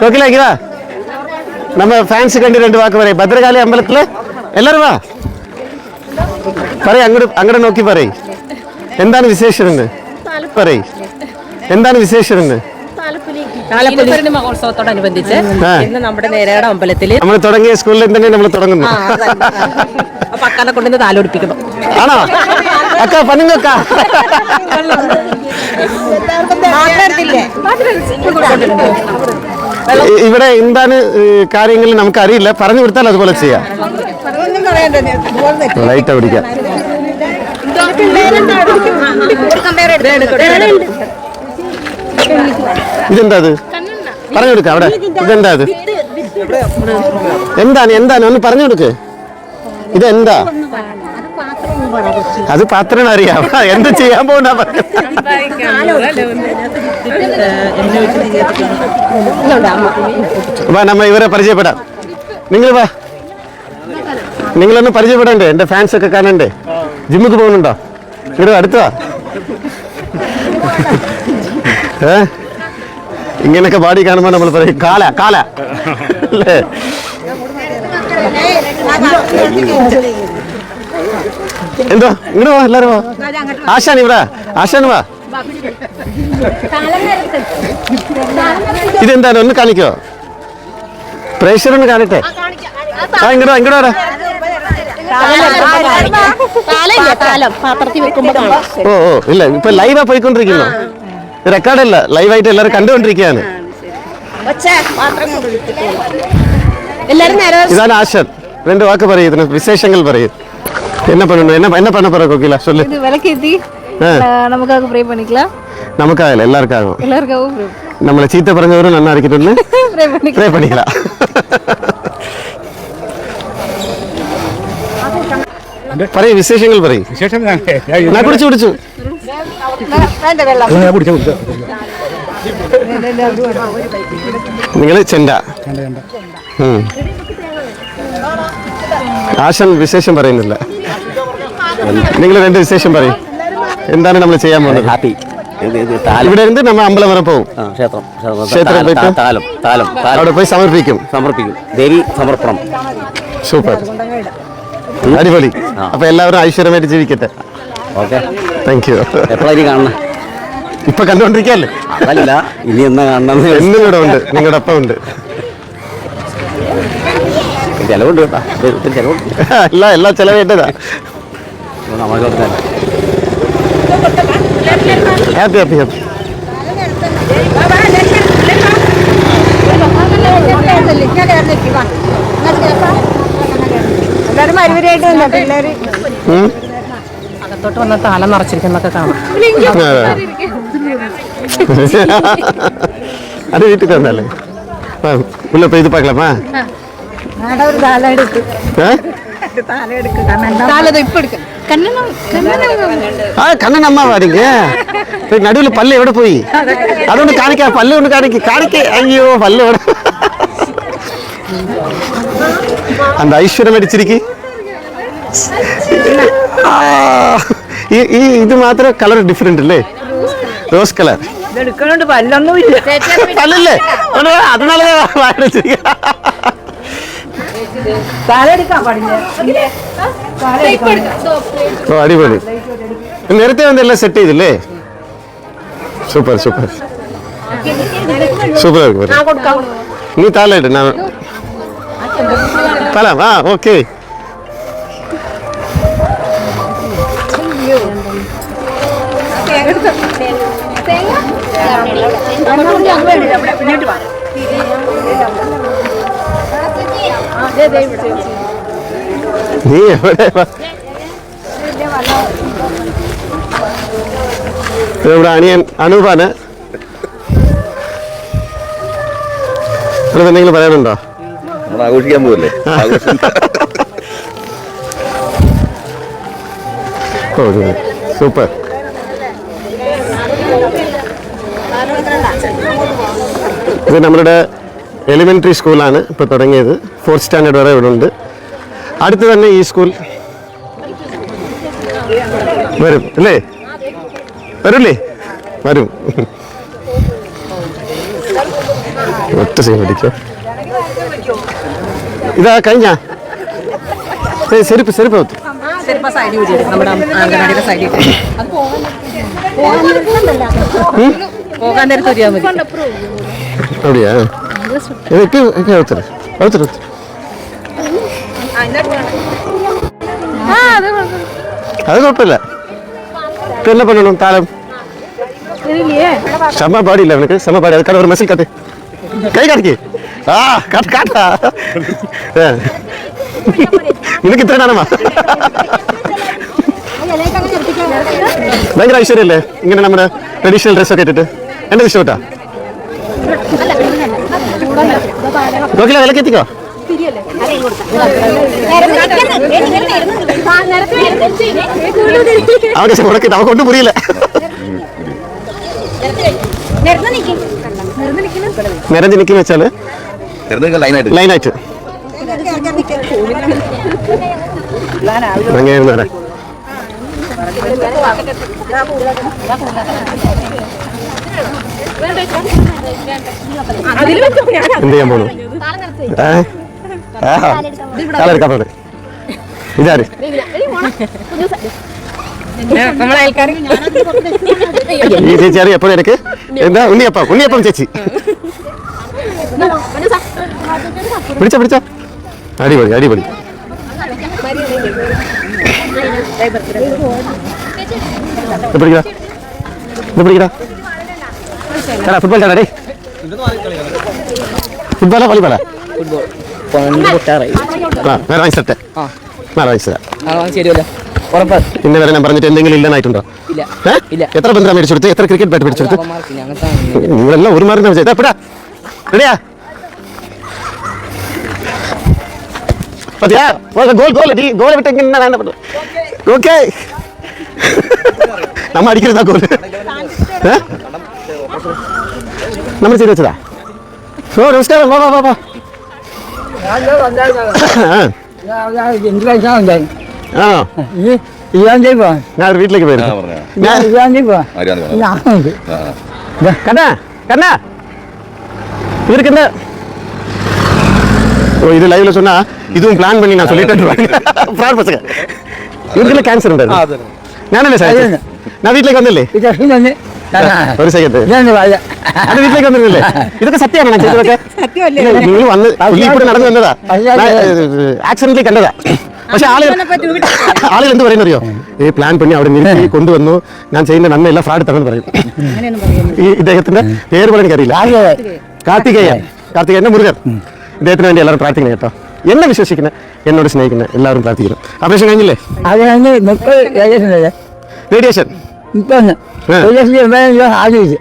കോക്കിലേക്ക് വാ. നമ്മ ഫാൻസ് കണ്ടി 2 വാക്ക് പറയും. ഭദ്രകാളി അമ്പലത്തില് എല്ലാവരും വാ പറയും. അങ്ങോട്ട് നോക്കി പറയും. എന്താണ് വിശേഷം എന്ന് പറയും. എന്താണ് വിശേഷം എന്ന്. മഹോത്സവത്തോടനുബന്ധിച്ച് ഇന്ന് നമ്മുടെ നേരയുടെ അമ്പലത്തിൽ നമ്മൾ തുടങ്ങിയ സ്കൂളിൽ തന്നെ നമ്മൾ തുടങ്ങുന്നു. അപ്പൊ അക്കാനെ കൊണ്ടുവന്ന് താലോടിപ്പിക്കണം. ആണോ അക്ക പനിങ്ങക്ക ഇവിടെ എന്താണ് കാര്യങ്ങൾ നമുക്ക് അറിയില്ല. പറഞ്ഞു കൊടുത്താൽ അതുപോലെ ചെയ്യാം. ലൈറ്റ് പിടിക്കാം. ഇതെന്താ അത് പറഞ്ഞു കൊടുക്ക. അവിടെ ഇതെന്താ അത് എന്താണ് ഒന്ന് പറഞ്ഞു കൊടുക്ക്. ഇതെന്താ അത് പാത്രം അറിയാം. എന്ത് ചെയ്യാൻ പോകുന്ന നമ്മ ഇവരെ പരിചയപ്പെടാം. നിങ്ങൾ വാ. നിങ്ങളൊന്ന് പരിചയപ്പെടണ്ടേ? എന്റെ ഫാൻസ് ഒക്കെ കാണണ്ടേ? ജിമ്മിക്ക് പോകുന്നുണ്ടോ? ഇവിടെ അടുത്താ ഇങ്ങനൊക്കെ ബാഡി കാണുമ്പോൾ നമ്മൾ പറയും കാല കാല അല്ലേ? എന്തോ ഇങ്ങോട്ട് വാ. എല്ലാരും വാ. ആശാൻ ഇവിടെ. ആശാൻ വാ. ഇതെന്താണ് ഒന്ന് കാണിക്കോ? പ്രേഷർ ഒന്ന് കാണട്ടെ. ഇങ്ങോട്ട് വാ. ഓ ഇല്ല ഇപ്പൊ ലൈവാ പോയിക്കൊണ്ടിരിക്കുന്നു. റെക്കോർഡല്ല, ലൈവായിട്ട് എല്ലാവരും കണ്ടുകൊണ്ടിരിക്കുകയാണ്. ഇതാണ് ആശൻ. 2 വാക്ക് പറയും. ഇതിന് വിശേഷങ്ങൾ പറയും. என்ன பண்ண போற கோகிலா சொல்லு. இது விளக்கேத்தி நமக்காக ப்ரே பண்ணிக்கலாம். நமக்காக இல்ல எல்லாருக்காகவும் நம்மள சீத்த பறஞ்சவரும் நல்லா இருக்கட்டும்னு ப்ரே பண்ணிக்கலாம். പറയ് വിശേഷങ്ങൾ പറയ്. ഞാൻ കുടിച്ചു നിങ്ങൾ ചെണ്ട. ആശൻ വിശേഷം പറയുന്നില്ല. നിങ്ങൾ 2 വിശേഷം പറയും. എന്താണ് നമ്മൾ ചെയ്യാൻ പോകുന്നത്? ഹാപ്പി. ഇവിടെ ഇருந்து നമ്മൾ അമ്പലം വരെ പോകും. ക്ഷേത്രം അവിടെ പോയി സമർപ്പിക്കും. ദേവി സമർപ്പണം. സൂപ്പർ, അടിപൊളി. അപ്പൊ എല്ലാവരും ഐശ്വര്യമായിട്ട് ജീവിക്കട്ടെ. Okay, thank you. എപ്പോഴായിരിക്കും കാണണം? ഇപ്പൊ കണ്ടുകൊണ്ടിരിക്കല്ലേ? അതല്ല, ഇനി എന്നാ കാണണം? എന്നും ഇവിടെ ഉണ്ട്, നിങ്ങളുടെ ഒപ്പം ഉണ്ട്. ചെലവുണ്ട് കേട്ടാ, ചെലവുണ്ട്. എല്ലാം ചെലവേണ്ടതാ. Happy happy happy. അകത്തോട്ട് വന്ന താലം നിറച്ചിരിക്കുന്നൊക്കെ കാണാം. அது வீட்டுக்கு வந்தாலே உள்ள போய் இது பார்க்கலாமா? கண்ணன் அம்மா வாடிங்க. நடுவில் பல்லு எവിടെ போய் அது ஒன்று காணிக்க, பல்லு ஒன்று காணிக்க. ஐயோ பல்லு அந்த ஐஸ்வர்யம் அடிச்சிருக்கு. ഇത് മാത്രം കളർ ഡിഫറെന്റ് അല്ലേ? റോസ് കളർ പല്ലല്ലേ? അതിനാല ഓ അടിപൊളി. നേരത്തെ വന്നെല്ലാം സെറ്റ് ചെയ്തില്ലേ? Super super super. നീ താലായിട്ട് തലാം. ആ ഓക്കെ. നീ എവിടെ? ഇവിടെ അനിയൻ അനൂപാണ്. എന്തെങ്കിലും പറയാനുണ്ടോ? ആഘോഷിക്കാൻ പോകല്ലേ? സൂപ്പർ. ഇത് നമ്മളുടെ എലിമെൻ്ററി സ്കൂളാണ് ഇപ്പോൾ തുടങ്ങിയത്. 4th സ്റ്റാൻഡേർഡ് വരെ ഇവിടെ ഉണ്ട്. അടുത്ത് തന്നെ ഈ സ്കൂൾ വരും അല്ലേ? വരൂല്ലേ? വരും. ഒറ്റ സീൻ പിടിക്കോ ഇതാ കഴിഞ്ഞ ചെരുപ്പ് ചെരുപ്പ് ചെറുപ്പം സൈഡിൽ വിളിച്ചിട്ട് നമ്മുടെ അംഗനവാടിയുടെ സൈഡിൽ പോകാൻ നേരത്ത് വരിക മതി. அப்படியா ഒത്തിരി ഒത്തിരി അത് കുഴപ്പമില്ല ഇപ്പൊ என்ன பண்ணணும் தாளம் செம்ம பாடி இல்லை எனக்கு செம்ம பாடி அதுக்கான ஒரு மெசேஜ் காட்டு கை காட்டிக்கு காட்டு காட்டா നിനക്ക് ഇത്ര നാണമാ ഭയങ്കര ഐശ്വര്യല്ലേ ഇങ്ങനെ നമ്മുടെ ട്രഡീഷണൽ ഡ്രസ്സൊക്കെ ഇട്ടിട്ട് എന്റെ ഇഷ്ടപ്പെട്ടാ നോക്കില്ല വിലക്ക് എത്തിക്കോ അവർക്ക് മുടക്കിട്ട് അവ കൊണ്ട് പുരിയില്ല നിരഞ്ജി നിൽക്കുന്ന വെച്ചാല് ലൈനായിട്ട് അങ്ങനെയായിരുന്നു വരാൻ എന്ത് ചെയ്യാൻ പോണു കാലെടുക്കാൻ പോണേ ഇതാര് ഈ ചേച്ചി അറിയാം എപ്പോഴും എനിക്ക് എന്താ ഉണ്ണിയപ്പം ഉണ്ണിയപ്പം ചേച്ചി പിടിച്ചോ പിടിച്ചോ അടിപൊളി അടിപൊളി പിടിക്കടാ ഇത് പിടിക്കടാ ചേട്ടാ ഫുട്ബോൾ ചേട്ടാ ഡേ ഫുട്ബോളാ വോളിബോളാ വേറെ വാങ്ങിച്ചിട്ടെ വേറെ വാങ്ങിച്ചതാ പിന്നെ വരെ ഞാൻ പറഞ്ഞിട്ട് എന്തെങ്കിലും ഇല്ലെന്നായിട്ടുണ്ടോ എത്ര ബന്ധം മേടിച്ചെടുത്ത് എത്ര ക്രിക്കറ്റ് ബാറ്റ് മേടിച്ചെടുത്ത് നിങ്ങളെല്ലാം ഒരു മാർക്ക് വെച്ചാൽ എപ്പോഴാ റെഡിയാ പതിയാ ഗോൾ ഗോൾ ഗോൾ വിട്ട് ഇങ്ങനെ വേണ്ട ഓക്കെ നമ്മ അടിക്കരുതാ ഗോൾ നമ്മൾ ചെയ്ത് വെച്ചതാ ഓ നമസ്കാരം വാ വാ വാ വാ ആണോ ഞാൻ വീട്ടിലേക്ക് പോയിരുന്നു കണ്ണാ കണ്ണാ இவருக்கு என்ன ஓ இது லைவ்ல சொன்னா இதுவும் பிளான் பண்ணி நான் சொல்லிட்டேன் ஃப்ராட் பசங்க இவருக்கு கேன்சர் ഉണ്ടായിരുന്നു ഞാനല്ലേ സാർ ഞാൻ വീട്ടിലേക്ക് വന്നില്ലേ ഒരു സെക്കൻഡ് അത് വീട്ടിലേക്ക് വന്നിരുന്നില്ലേ ഇതൊക്കെ സത്യമാണ് ഞാൻ ചെയ്തതൊക്കെ നിങ്ങൾ വന്ന് പുള്ളിക്കൂടെ നടന്നു വന്നതാ ആക്സിഡന്റിൽ കണ്ടതാ പക്ഷെ ആളുകൾ എന്ത് പറയുന്നറിയോ ഈ പ്ലാൻ പണി അവിടെ നിർത്തി കൊണ്ടുവന്നു ഞാൻ ചെയ്യുന്ന നന്മയെല്ലാം ഫ്രാഡ് തന്നെന്ന് പറയും ഈ ഇദ്ദേഹത്തിന്റെ പേര് പറയാൻ അറിയില്ല കാർത്തികേയൻ മുരുകൻ ഇദ്ദേഹത്തിന് വേണ്ടി എല്ലാവരും പ്രാർത്ഥിക്കണം കേട്ടോ എന്നെ വിശ്വസിക്കുന്ന എന്നോട് സ്നേഹിക്കുന്ന എല്ലാവരും പ്രാർത്ഥിക്കണം ഓപ്പറേഷൻ കഴിഞ്ഞില്ലേ റേഡിയേഷൻ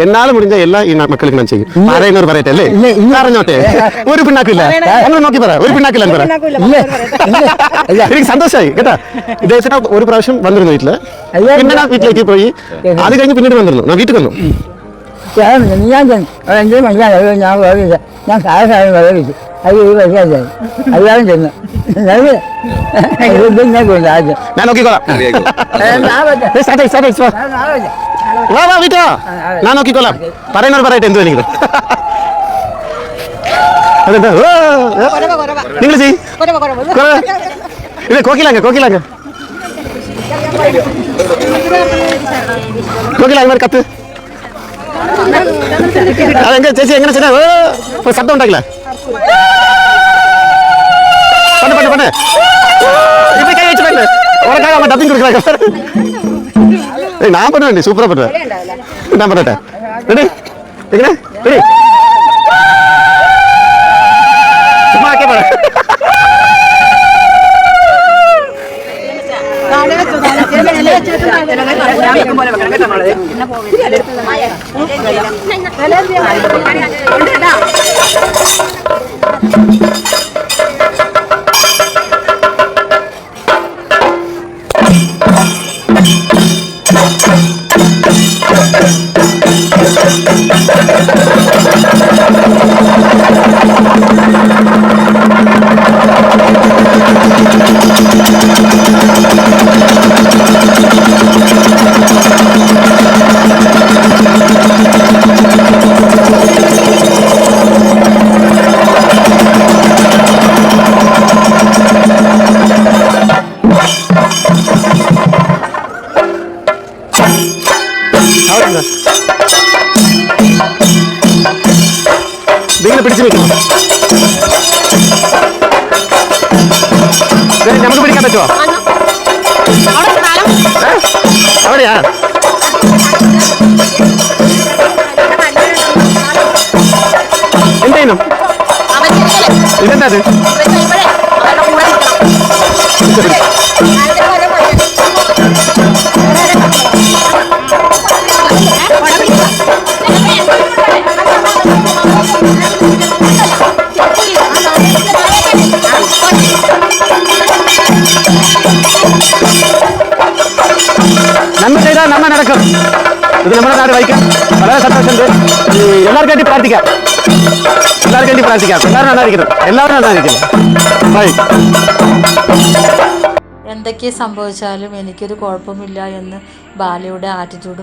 എന്നാലും മുടിഞ്ഞ എല്ലാ ഈ മക്കൾക്ക് ഞാൻ ചെയ്യും പറയുന്നവർ പറയട്ടെ അല്ലേ അറിഞ്ഞോട്ടെ ഒരു പിണ്ണാക്കില്ല അങ്ങനെ നോക്കി പറ ഒരു പിണ്ണാക്കില്ല പറ എനിക്ക് സന്തോഷമായി കേട്ടാ ഇദ്ദേഹത്തിന് ഒരു പ്രാവശ്യം വന്നിരുന്നു വീട്ടില് പിന്നെ ഞാൻ വീട്ടിലേക്ക് പോയി അത് കഴിഞ്ഞ് പിന്നീട് വന്നിരുന്നു ഞാൻ വീട്ടിൽ വന്നു ഞാൻ നോക്കിക്കോളാം വാ വാ വീട്ടോ ഞാൻ നോക്കിക്കോളാം പറയുന്നവർ പറയട്ടെ എന്തോ എനിക്ക് അതെന്താ നിങ്ങൾ ചെയ് ഇത് കോക്കിലാങ്ക കത്ത് അതെങ്ങനെ ചേച്ചി എങ്ങനെ ചെയ്താ ശബ്ദം ഉണ്ടാക്കില്ല பண்ணு இப்படி கை வச்சு பண்ணு உனக்காக அவன் டப்பிங் கொடுக்குறாங்க நான் பண்ணுவேன் சூப்பரா பண்ணுவேன் நான் பண்ணட்டேன் ரெடி எங்கே ரெடி சும்மா கேட்பேன் ഇതിങ്ങനെ പിടിച്ചു നിൽക്കണം. നമുക്ക് പിടിക്കാൻ പറ്റുമോ? അവിടെയാ? എന്തേനും ഇതെന്താ അത്? നന്മ ചെയ്താൽ നന്മ നടക്കും. ഇത് നമ്മുടെ നാട് വായിക്കാം. വളരെ സന്തോഷമുണ്ട്. എല്ലാവർക്കും വേണ്ടി പ്രാർത്ഥിക്കാം. എല്ലാവർക്കും വേണ്ടി പ്രാർത്ഥിക്കാം. എല്ലാവരും നന്നായിരിക്കണം. എല്ലാവരും നന്നായിരിക്കണം. ബൈ. എന്തൊക്കെ സംഭവിച്ചാലും എനിക്കൊരു കുഴപ്പമില്ല എന്ന് ബാലയുടെ ആറ്റിറ്റ്യൂഡ്